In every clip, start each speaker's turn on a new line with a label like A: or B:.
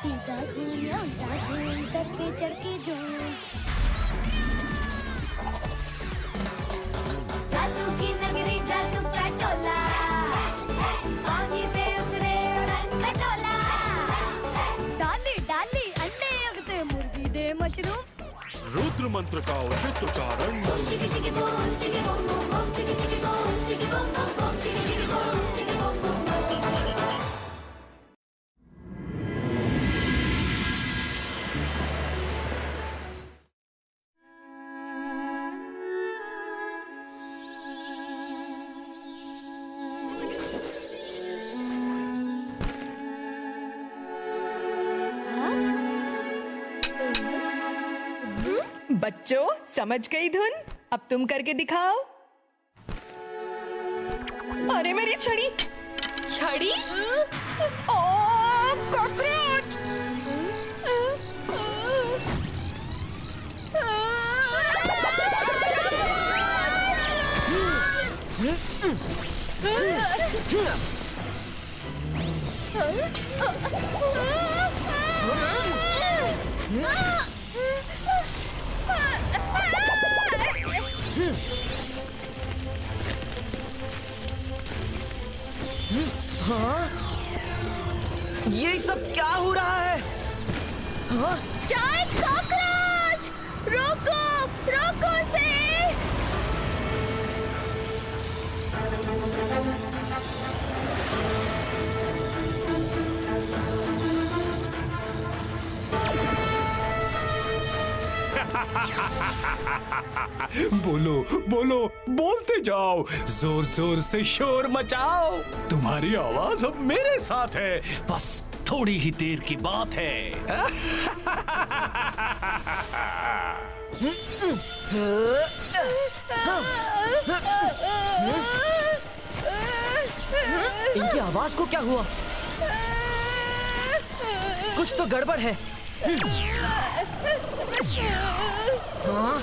A: सीधा घूम या उल्टा घूम, सर पे चढ़ के झूम। जादू की नगरी, जादू का टोला, पानी पे उतरे उड़न खटोला। डाली डाली अंडे उगते, मुर्गी दे मशरूम।
B: रुद्र मंत्र का उचित उच्चारण।
A: चिकी चिकी बूम, चिकी बूम बूम बूम, चिकी चिकी बूम, चिकी बूम बूम बूम, चिकी चिकी बूम, चिकी बूम बूम बूम।
C: बच्चों, समझ गई धुन? अब तुम करके दिखाओ। अरे मेरी छड़ी!
D: छड़ी?
C: ओ कॉकरोच!
E: हाँ? ये सब क्या हो रहा है? हाँ?
A: Giant cockroach! रोको! रोको उसे!
B: बोलो बोलो, बोलते जाओ, जोर जोर से शोर मचाओ। तुम्हारी आवाज अब मेरे साथ है, बस थोड़ी ही देर की बात है।
E: इनकी आवाज को क्या हुआ? कुछ तो गड़बड़ है। हाँ?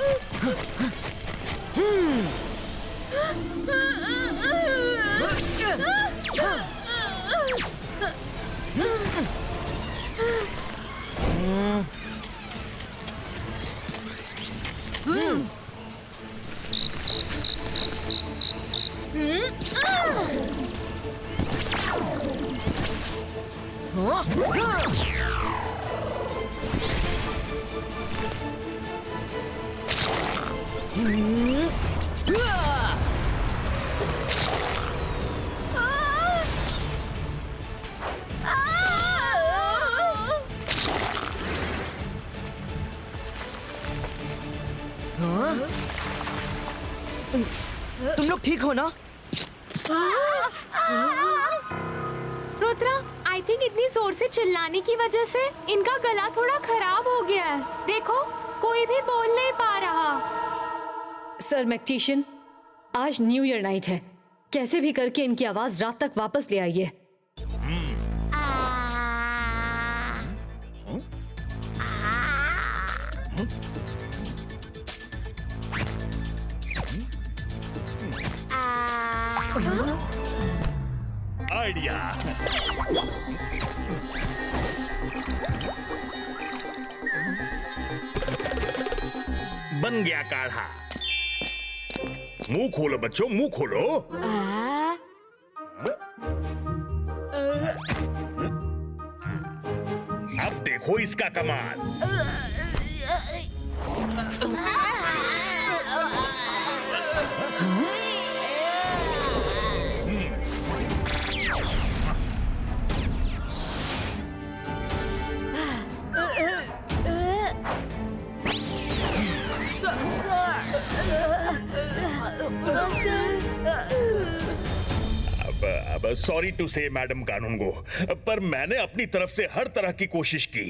E: तुम लोग ठीक हो ना?
D: रुद्रा, आई थिंक इतनी जोर से चिल्लाने की वजह से इनका गला थोड़ा खराब हो गया है। देखो, कोई भी बोल नहीं पा रहा।
F: सर मैक्टिशियन, आज न्यू ईयर नाइट है, कैसे भी करके इनकी आवाज रात तक वापस ले आइए।
B: आइडिया।
G: बन गया काढ़ा। मुंह खोलो बच्चों, मुंह खोलो। अब देखो इसका कमाल। अब सॉरी टू से मैडम कानूनगो, पर मैंने अपनी तरफ से हर तरह की कोशिश की,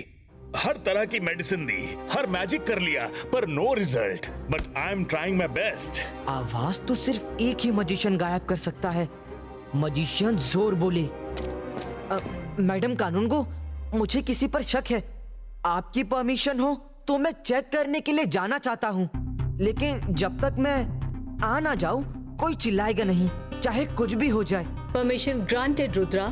G: हर तरह की मेडिसिन दी, हर मैजिक कर लिया, पर no result. But I am trying my best.
E: आवाज तो सिर्फ एक ही मजिशियन गायब कर सकता है। मजिशियन जोर बोले। मैडम कानूनगो, मुझे किसी पर शक है। आपकी परमिशन हो तो मैं चेक करने के लिए जाना चाहता हूँ, लेकिन जब तक मैं आ ना जाऊँ कोई चिल्लाएगा नहीं, चाहे कुछ भी हो जाए।
F: Permission granted Rudra.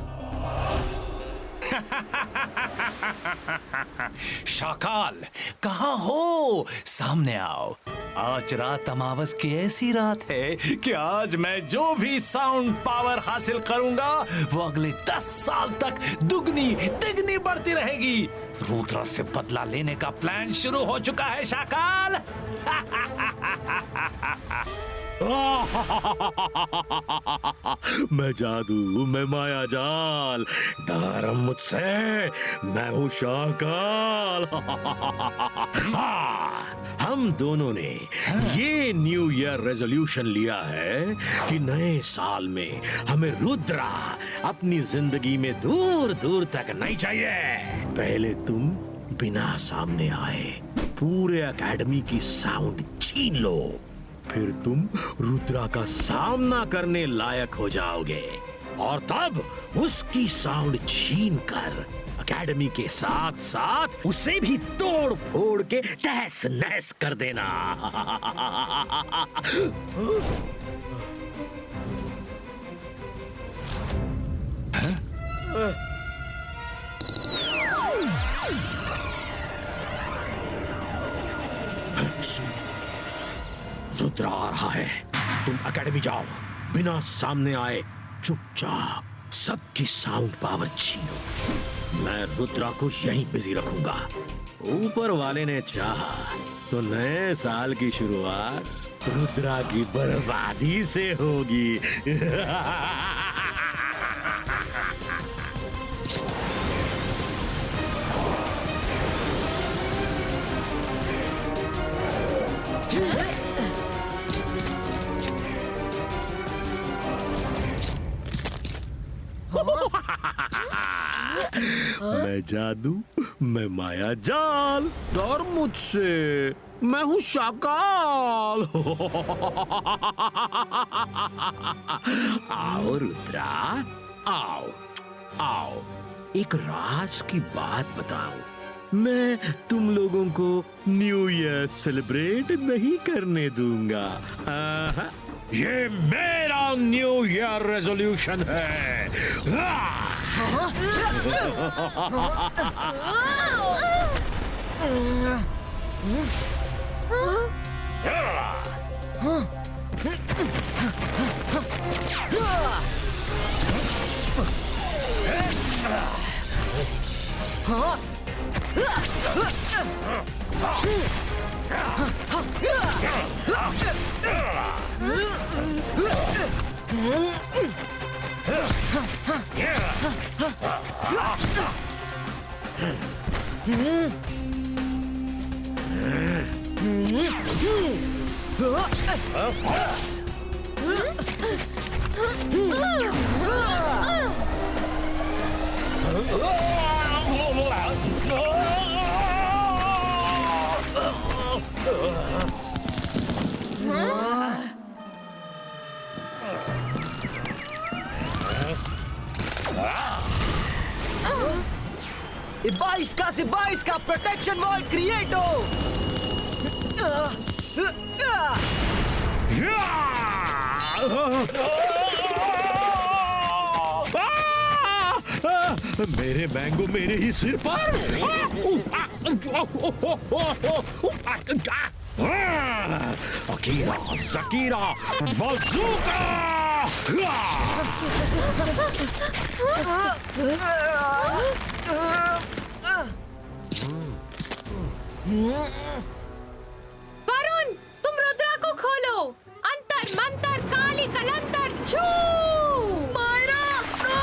B: शाकाल, कहाँ हो? सामने आओ। आज रात अमावस की ऐसी रात है कि आज मैं जो भी साउंड पावर हासिल करूंगा वो अगले 10 साल तक दुगनी तिगनी बढ़ती रहेगी। रुद्रा से बदला लेने का प्लान शुरू हो चुका है शाकाल।
G: मैं जादू, मैं माया जाल, डर मुझसे, मैं हूं शाकाल। हम दोनों ने ये न्यू ईयर रेजोल्यूशन लिया है कि नए साल में हमें रुद्रा अपनी जिंदगी में दूर दूर तक नहीं चाहिए। पहले तुम बिना सामने आए पूरे एकेडमी की साउंड छीन लो, फिर तुम रुद्रा का सामना करने लायक हो जाओगे और तब उसकी साउंड छीन कर एकेडमी के साथ साथ उसे भी तोड़ फोड़ के तहस नहस कर देना। रुद्रा आ रहा है, तुम एकेडमी जाओ, बिना सामने आए चुपचाप सबकी साउंड पावर छीनो। मैं रुद्रा को यहीं बिजी रखूंगा। ऊपर वाले ने चाहा तो नए साल की शुरुआत रुद्रा की बर्बादी से होगी। मैं जादू, मैं माया जाल, डर मुझसे, मैं हूं शाकाल। आओ रुद्रा, आओ आओ, एक राज की बात बताऊं। मैं तुम लोगों को न्यू ईयर सेलिब्रेट नहीं करने दूंगा। ये मेरा न्यू ईयर रेजोल्यूशन है।
E: बाईस का प्रोटेक्शन वॉल क्रिएट हो। मेरे मैंगो मेरे ही सिर पर। Akira, ज़कीरा, bazooka.
D: वरुण, तुम रुद्रा को खोलो। अंतर मंतर काली कलंतर छू।
A: मायरा, नो!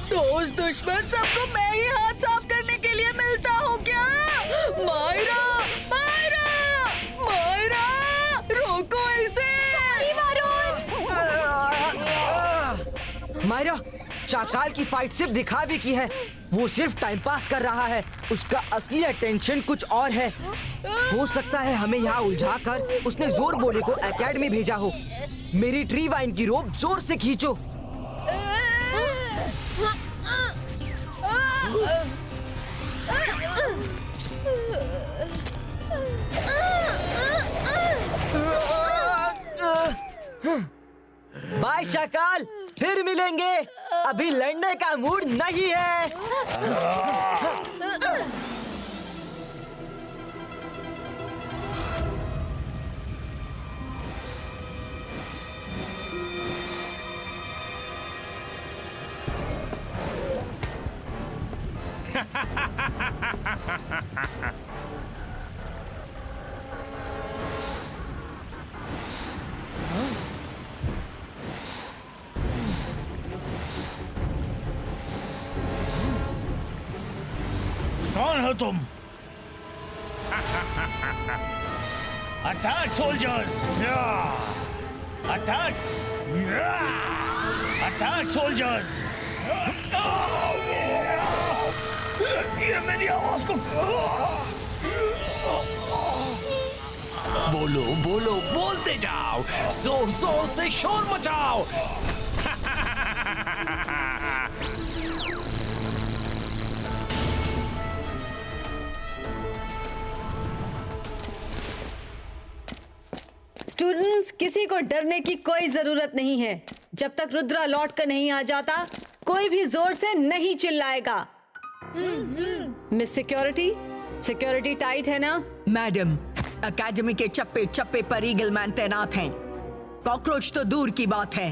A: दोस्त दुश्मन सबको मैं ही हाथ साफ करने के लिए मिलता हूँ क्या? मायरा, मायरा, मायरा, रोको इसे।
E: मायरा, चाकाल की फाइट सिर्फ दिखावे की है। वो सिर्फ टाइम पास कर रहा है। उसका असली अटेंशन कुछ और है। हो सकता है हमें यहाँ उलझा कर उसने जोर बोले को एकेडमी भेजा हो। मेरी ट्री वाइन की रोप जोर से खींचो। शाकाल, फिर मिलेंगे। अभी लड़ने का मूड नहीं है।
G: कौन हो तुम? Attack soldiers! Attack! Attack soldiers! ये मेरी आवाज को
B: बोलो बोलो बोलते जाओ, जोर जोर से शोर मचाओ।
F: स्टूडेंट्स, किसी को डरने की कोई जरूरत नहीं है। जब तक रुद्रा लौट कर नहीं आ जाता, कोई भी जोर से नहीं चिल्लाएगा। मिस सिक्योरिटी, सिक्योरिटी टाइट है ना?
H: मैडम, एकेडमी के चप्पे चप्पे पर ईगल मैन तैनात हैं। कॉकरोच तो दूर की बात है,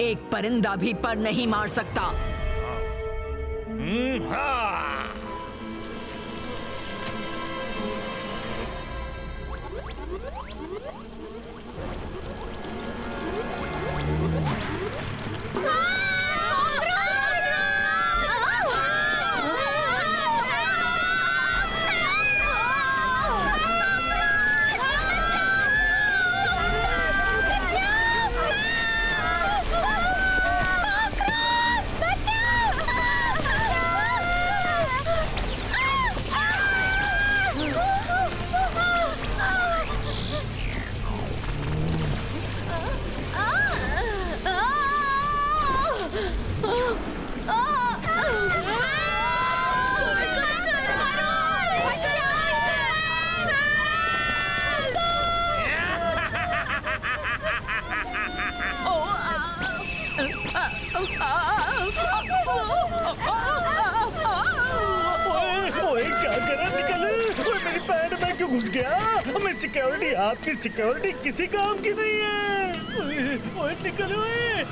H: एक परिंदा भी पर नहीं मार सकता।
G: घुस गया। मैं सिक्योरिटी, आपकी सिक्योरिटी किसी काम की नहीं है। ओए निकल ओए।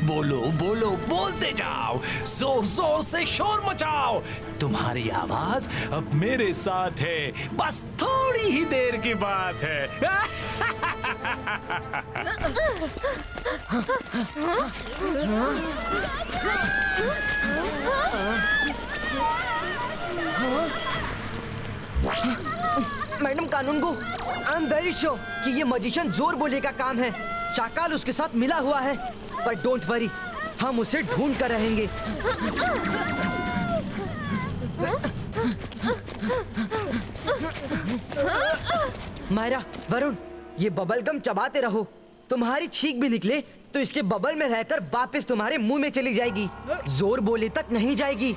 B: बोलो बोलो बोलते जाओ, जोर जोर से शोर मचाओ। तुम्हारी आवाज अब मेरे साथ है, बस थोड़ी ही देर की बात है।
E: Madam Kanungo, I am very sure कि ये मजिशियन जोर बोले का काम है। चाकाल उसके साथ मिला हुआ है, पर डोंट वरी, हम उसे ढूंढ कर रहेंगे। मायरा, वरुण, ये बबल गम चबाते रहो। तुम्हारी छींक भी निकले तो इसके बबल में रहकर वापस तुम्हारे मुंह में चली जाएगी, जोर बोले तक नहीं जाएगी।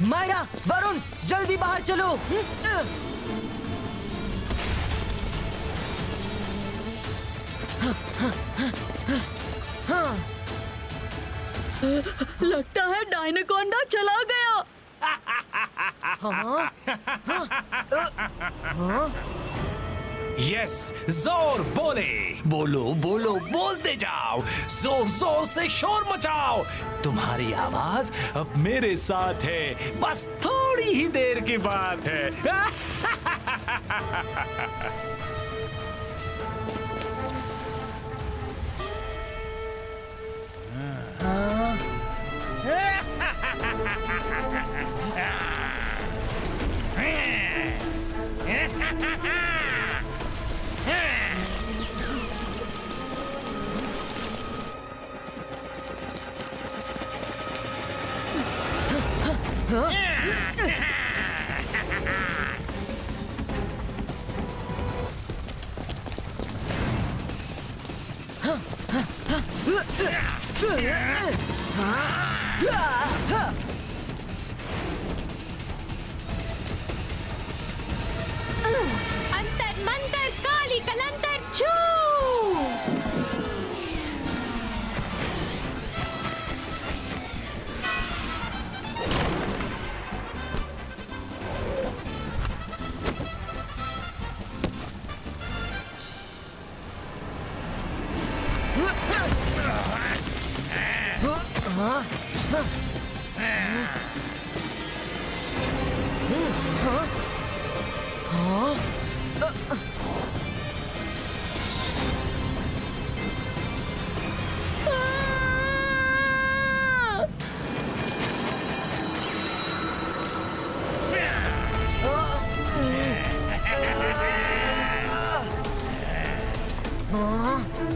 E: मायरा, वरुण, जल्दी बाहर चलो।
D: लगता है डायनाकोंडा चला गया।
B: यस, जोर बोले, बोलो बोलो बोलते जाओ, जोर जोर से शोर मचाओ। तुम्हारी आवाज अब मेरे साथ है, बस थोड़ी ही देर की बात है।
D: अंतर मंतर काली कलंतर छू।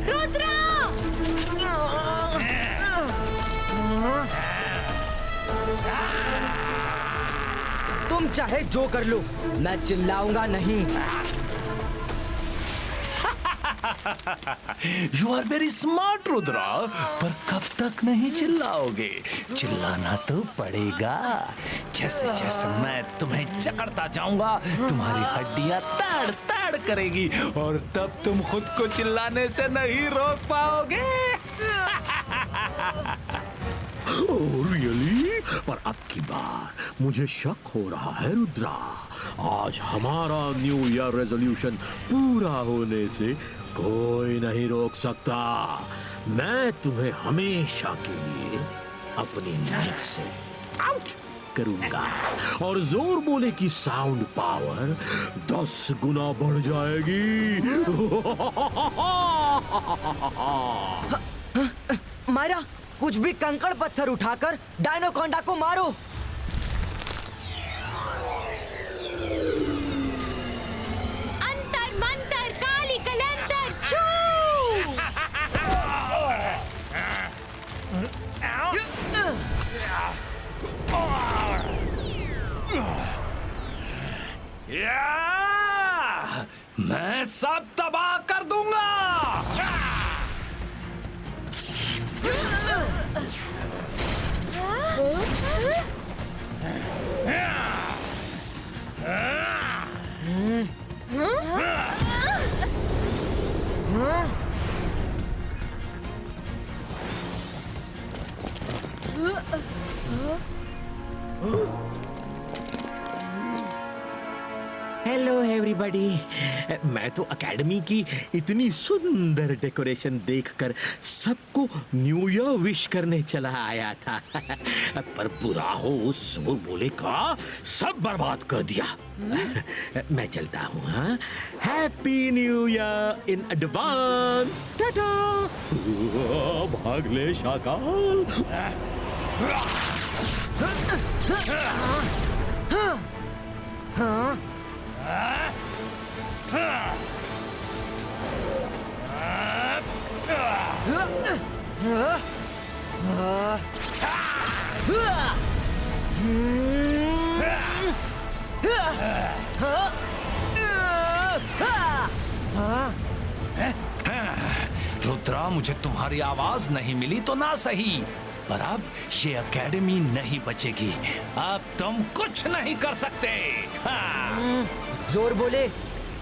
D: रुद्रा!
E: तुम चाहे जो कर लो, मैं चिल्लाऊंगा नहीं।
B: You are very smart Rudra, पर कब तक नहीं चिल्लाओगे? चिल्लाना तो पड़ेगा। जैसे जैसे मैं तुम्हें जकड़ता जाऊंगा, तुम्हारी हड्डियां ताड़ ताड़ करेगी और तब तुम खुद को चिल्लाने से नहीं रोक पाओगे।
G: रियली? पर अब की बार मुझे शक हो रहा है रुद्रा। आज हमारा न्यू ईयर रेजोल्यूशन पूरा होने से कोई नहीं रोक सकता। मैं तुम्हें हमेशा के लिए अपनी नाइफ से आउट करूंगा और जोर बोले की साउंड पावर 10 गुना बढ़ जाएगी।
E: मायरा, कुछ भी कंकड़ पत्थर उठाकर डायनोकोंडा को मारो।
D: अंतर मंतर काली कलंतर छू।
B: मैं सब तबाह कर दूंगा।
G: Hello everybody. मैं तो एकेडमी की इतनी सुंदर डेकोरेशन देखकर सबको न्यू ईयर विश करने चला आया था, पर बुरा हो उस जोर बोले का सब बर्बाद कर दिया। मैं चलता हूँ। हाँ, happy new year in advance. Tata. भाग ले शाकाल।
B: रुद्रा, मुझे तुम्हारी आवाज नहीं मिली तो ना सही, पर अब ये एकेडमी नहीं बचेगी। अब तुम कुछ नहीं कर सकते। हाँ।
E: जोर बोले,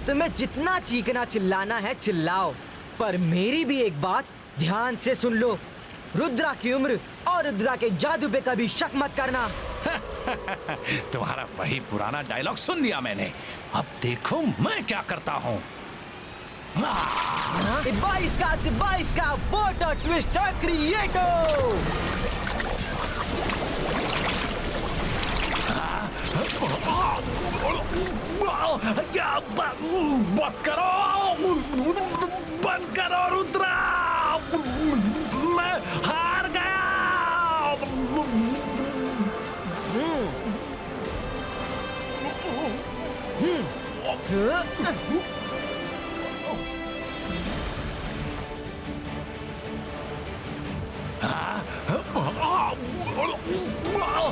E: तुम्हें जितना चीखना चिल्लाना है चिल्लाओ, पर मेरी भी एक बात ध्यान से सुन लो। रुद्रा की उम्र और रुद्रा के जादू पे कभी शक मत करना।
B: तुम्हारा वही पुराना डायलॉग सुन लिया मैंने। अब देखो मैं क्या करता हूँ।
E: बाईस का वाटर ट्विस्टर क्रिएटो।
B: बस करो, बंद करो रुद्रा, मैं हार गया।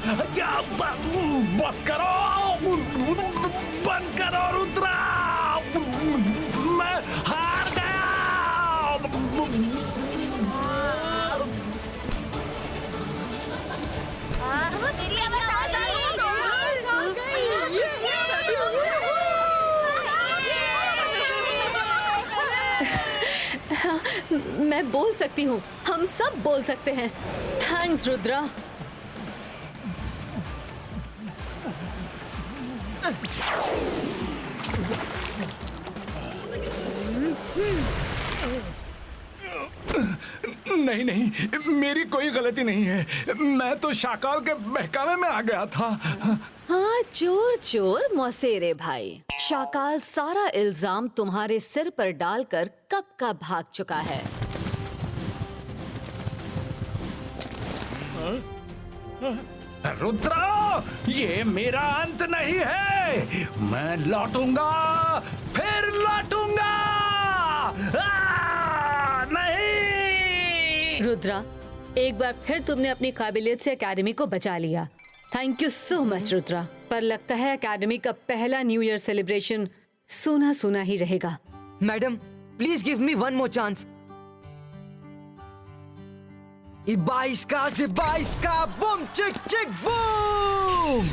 B: बस करो, बंद करो रुद्रा, मैं हार गया।
A: तेरी आवाज आ
F: मैं बोल सकती हूँ, हम सब बोल सकते हैं। थैंक्स रुद्रा।
B: नहीं नहीं, मेरी कोई गलती नहीं है, मैं तो शाकाल के बहकावे में आ गया था।
F: हाँ, चोर चोर मौसेरे भाई, शाकाल सारा इल्जाम तुम्हारे सिर पर डालकर कब का भाग चुका है।
B: रुद्रा, ये मेरा अंत नहीं है, मैं लौटूंगा, फिर लौटूंगा। नहीं
F: रुद्रा, एक बार फिर तुमने अपनी काबिलियत से एकेडमी को बचा लिया। Thank you so much Rudra. पर लगता है एकेडमी का पहला न्यू ईयर सेलिब्रेशन सूना सूना ही रहेगा।
E: Madam, please give me one more chance. 22 का से 22 का, बूम चिक चिक बूम।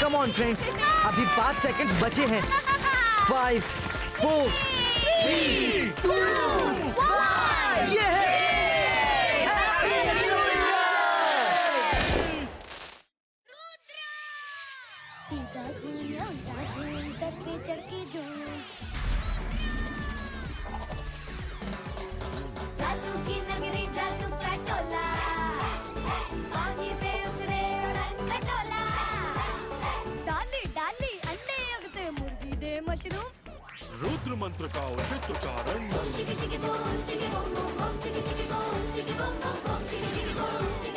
E: कम ऑन फ्रेंड्स, अभी 5 सेकंड्स बचे हैं। 5, 4, 3, 2, 1। ये है
A: सीधा घूमिया दादू सर पे चढ़ के जो जादू की नगरी, जादू का टोला, पानी पे उतरे उड़न खटोला, डाली डाली अंडे अगते मुर्गी दे मशरूम,
I: रुद्र मंत्र का उचित उच्चारण।
A: चिकी चिकी बूम चिकी बूम बूम बूम चिकी चिकी बूम चिकी बूम बूम बूम चिकी चिकी बूम चिकी